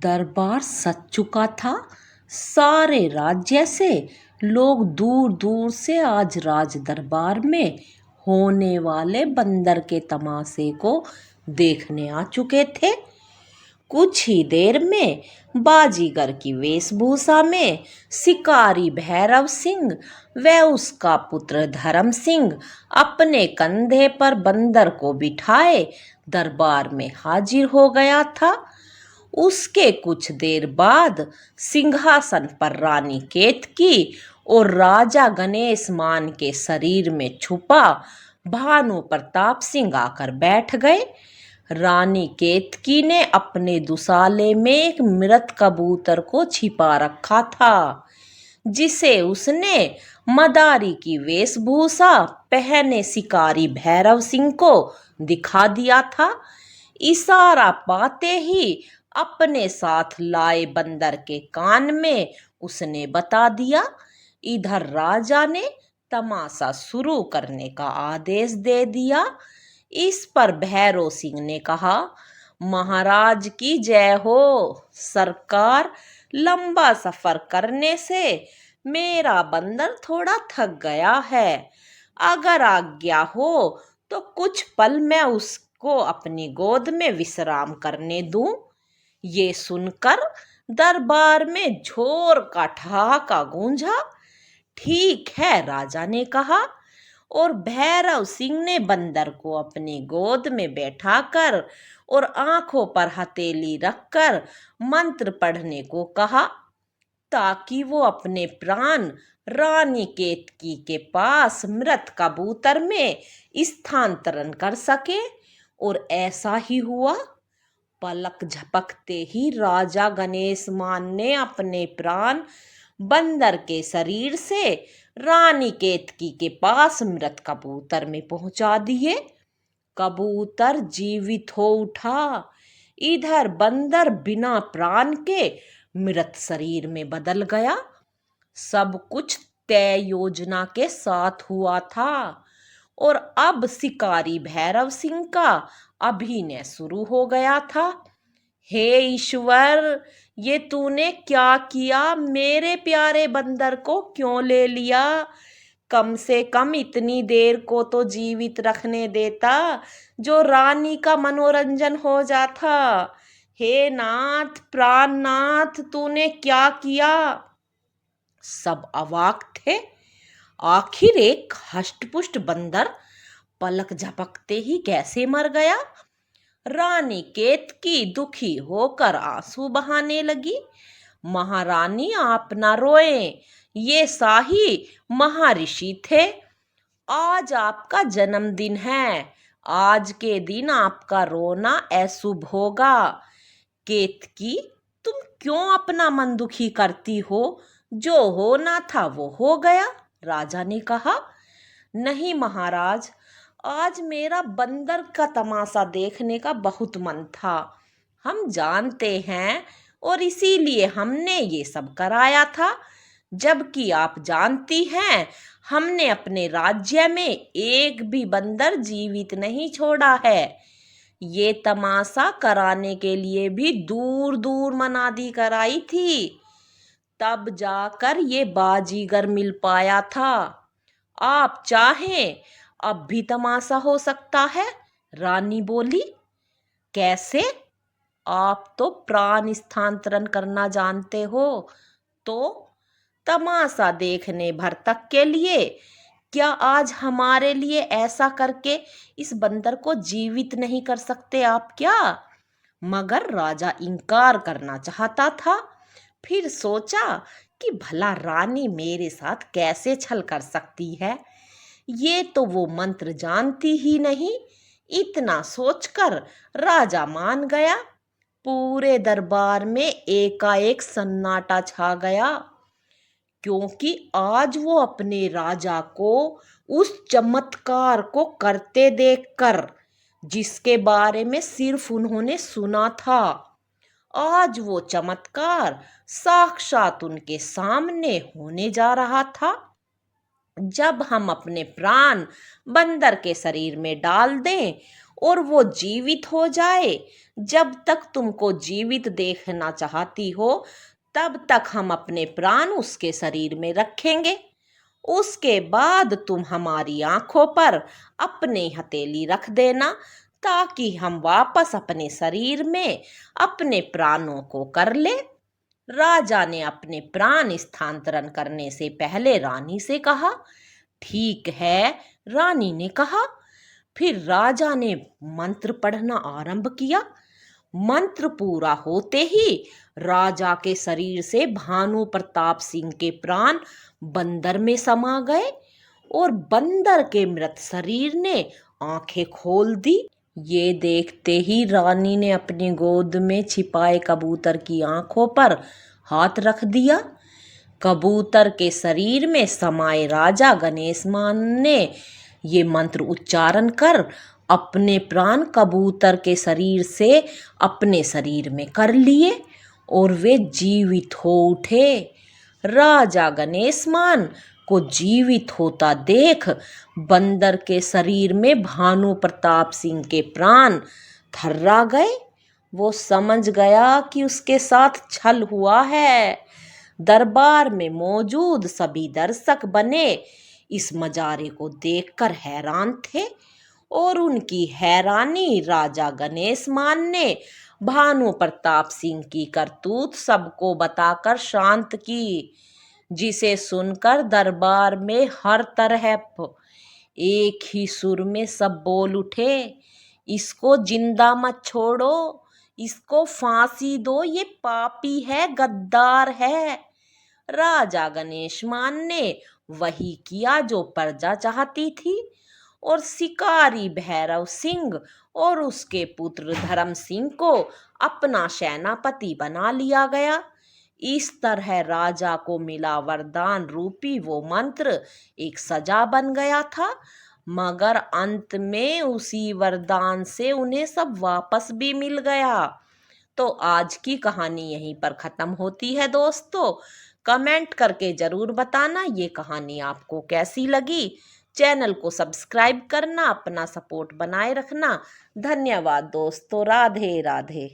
दरबार सज चुका था। सारे राज्य से लोग दूर दूर से आज राज दरबार में होने वाले बंदर के तमाशे को देखने आ चुके थे। कुछ ही देर में बाजीगर की वेशभूषा में शिकारी भैरव सिंह व उसका पुत्र धर्म सिंह अपने कंधे पर बंदर को बिठाए दरबार में हाजिर हो गया था। उसके कुछ देर बाद सिंहासन पर रानी केतकी और राजा गणेश मान के शरीर में छुपा भानु प्रताप सिंह आकर बैठ गए। रानी केतकी ने अपने दुसाले में एक मृत कबूतर को छिपा रखा था, जिसे उसने मदारी की वेशभूषा पहने शिकारी भैरव सिंह को दिखा दिया था। इशारा पाते ही अपने साथ लाए बंदर के कान में उसने बता दिया। इधर राजा ने तमाशा शुरू करने का आदेश दे दिया। इस पर भैरव सिंह ने कहा, महाराज की जय हो। सरकार, लंबा सफर करने से मेरा बंदर थोड़ा थक गया है। अगर आज्ञा हो तो कुछ पल मैं उसको अपनी गोद में विश्राम करने दूं। ये सुनकर दरबार में जोर का ठहाका गूंजा। ठीक है, राजा ने कहा, और भैरव सिंह ने बंदर को अपनी गोद में बैठाकर और आंखों पर हथेली रखकर मंत्र पढ़ने को कहा, ताकि वो अपने प्राण रानी केतकी के पास मृत कबूतर में स्थानांतरण कर सके। और ऐसा ही हुआ। पलक झपकते ही राजा गणेश मान ने अपने प्राण बंदर के शरीर से रानी केतकी के पास मृत कबूतर में पहुंचा दिए। कबूतर जीवित हो उठा। इधर बंदर बिना प्राण के मृत शरीर में बदल गया। सब कुछ तय योजना के साथ हुआ था और अब शिकारी भैरव सिंह का अभिनय शुरू हो गया था। हे ईश्वर, ये तूने क्या किया? मेरे प्यारे बंदर को क्यों ले लिया? कम से कम इतनी देर को तो जीवित रखने देता जो रानी का मनोरंजन हो जाता। हे नाथ, प्राणनाथ, तूने क्या किया? सब अवाक थे। आखिर एक हष्टपुष्ट बंदर पलक झपकते ही कैसे मर गया? रानी केतकी दुखी होकर आंसू बहाने लगी। महारानी, आप ना रोएं, ये शाही महर्षि थे। आज आपका जन्मदिन है। आज के दिन आपका रोना अशुभ होगा। केतकी, तुम क्यों अपना मन दुखी करती हो? जो होना था वो हो गया, राजा ने कहा। नहीं महाराज, आज मेरा बंदर का तमाशा देखने का बहुत मन था। हम जानते हैं और इसीलिए हमने ये सब कराया था। जबकि आप जानती हैं, हमने अपने राज्य में एक भी बंदर जीवित नहीं छोड़ा है। ये तमाशा कराने के लिए भी दूर दूर मनादी कराई थी, तब जाकर ये बाजीगर मिल पाया था। आप चाहें अब भी तमाशा हो सकता है, रानी बोली। कैसे? आप तो प्राण स्थानांतरण करना जानते हो, तो तमाशा देखने भर तक के लिए क्या आज हमारे लिए ऐसा करके इस बंदर को जीवित नहीं कर सकते आप क्या? मगर राजा इनकार करना चाहता था। फिर सोचा कि भला रानी मेरे साथ कैसे छल कर सकती है, ये तो वो मंत्र जानती ही नहीं। इतना सोचकर राजा मान गया। पूरे दरबार में एकाएक सन्नाटा छा गया, क्योंकि आज वो अपने राजा को उस चमत्कार को करते देखकर, जिसके बारे में सिर्फ उन्होंने सुना था, आज वो चमत्कार साक्षात उनके सामने होने जा रहा था। जब हम अपने प्राण बंदर के शरीर में डाल दें और वो जीवित हो जाए, जब तक तुमको जीवित देखना चाहती हो तब तक हम अपने प्राण उसके शरीर में रखेंगे। उसके बाद तुम हमारी आंखों पर अपनी हथेली रख देना ताकि हम वापस अपने शरीर में अपने प्राणों को कर ले। राजा ने अपने प्राण स्थानांतरण करने से पहले रानी से कहा। ठीक है, रानी ने कहा। फिर राजा ने मंत्र पढ़ना आरंभ किया। मंत्र पूरा होते ही राजा के शरीर से भानु प्रताप सिंह के प्राण बंदर में समा गए और बंदर के मृत शरीर ने आंखें खोल दी। ये देखते ही रानी ने अपनी गोद में छिपाए कबूतर की आंखों पर हाथ रख दिया। कबूतर के शरीर में समाये राजा गणेशमान ने ये मंत्र उच्चारण कर अपने प्राण कबूतर के शरीर से अपने शरीर में कर लिए और वे जीवित हो उठे। राजा गणेशमान को जीवित होता देख बंदर के शरीर में भानु प्रताप सिंह के प्राण थर्रा गए। वो समझ गया कि उसके साथ छल हुआ है। दरबार में मौजूद सभी दर्शक बने इस मजारे को देखकर हैरान थे और उनकी हैरानी राजा गणेशमान ने भानु प्रताप सिंह की करतूत सबको बताकर शांत की, जिसे सुनकर दरबार में हर तरह एक ही सुर में सब बोल उठे, इसको जिंदा मत छोड़ो, इसको फांसी दो, ये पापी है, गद्दार है। राजा गणेशमान ने वही किया जो प्रजा चाहती थी और शिकारी भैरव सिंह और उसके पुत्र धर्म सिंह को अपना सेनापति बना लिया गया। इस तरह राजा को मिला वरदान रूपी वो मंत्र एक सजा बन गया था, मगर अंत में उसी वरदान से उन्हें सब वापस भी मिल गया। तो आज की कहानी यहीं पर ख़त्म होती है दोस्तों। कमेंट करके ज़रूर बताना ये कहानी आपको कैसी लगी। चैनल को सब्सक्राइब करना, अपना सपोर्ट बनाए रखना। धन्यवाद दोस्तों। राधे राधे।